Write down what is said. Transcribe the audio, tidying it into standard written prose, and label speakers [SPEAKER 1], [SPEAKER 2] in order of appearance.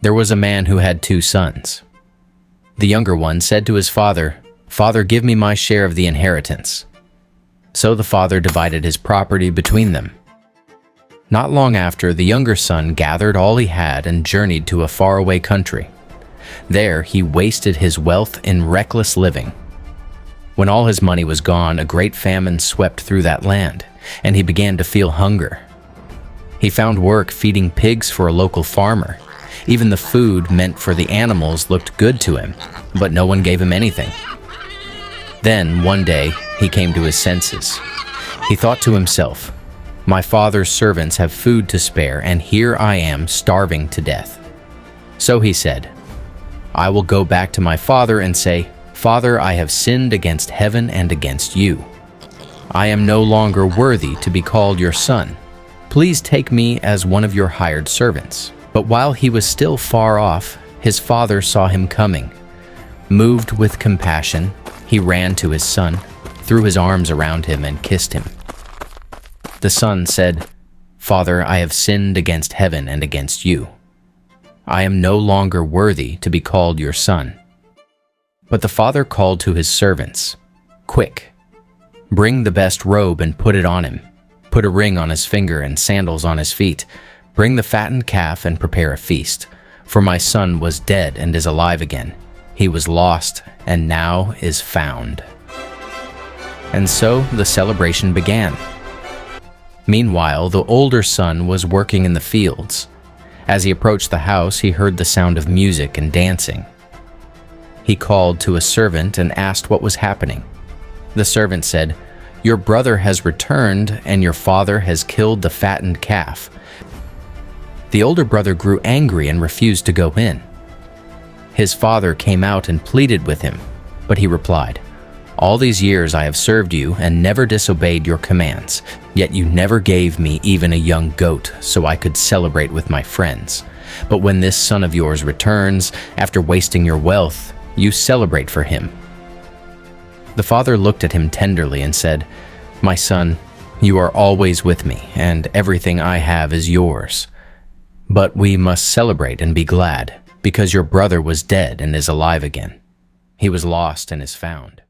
[SPEAKER 1] There was a man who had 2 sons. The younger one said to his father, "Father, give me my share of the inheritance." So the father divided his property between them. Not long after, the younger son gathered all he had and journeyed to a faraway country. There, he wasted his wealth in reckless living. When all his money was gone, a great famine swept through that land, and he began to feel hunger. He found work feeding pigs for a local farmer. Even the food meant for the animals looked good to him, but no one gave him anything. Then, one day, he came to his senses. He thought to himself, "My father's servants have food to spare, and here I am starving to death." So he said, "I will go back to my father and say, 'Father, I have sinned against heaven and against you. I am no longer worthy to be called your son. Please take me as one of your hired servants.' But while he was still far off, his father saw him coming. Moved with compassion, he ran to his son, threw his arms around him, and kissed him. The son said, 'Father, I have sinned against heaven and against you. I am no longer worthy to be called your son.' But the father called to his servants, 'Quick, bring the best robe and put it on him. Put a ring on his finger and sandals on his feet. Bring the fattened calf and prepare a feast. For my son was dead and is alive again. He was lost and now is found.' And so the celebration began. Meanwhile, the older son was working in the fields. As he approached the house, he heard the sound of music and dancing. He called to a servant and asked what was happening. The servant said, 'Your brother has returned, and your father has killed the fattened calf.' The older brother grew angry and refused to go in. His father came out and pleaded with him, but he replied, 'All these years I have served you and never disobeyed your commands, yet you never gave me even a young goat so I could celebrate with my friends. But when this son of yours returns, after wasting your wealth, you celebrate for him.' The father looked at him tenderly and said, 'My son, you are always with me, and everything I have is yours. But we must celebrate and be glad, because your brother was dead and is alive again. He was lost and is found.'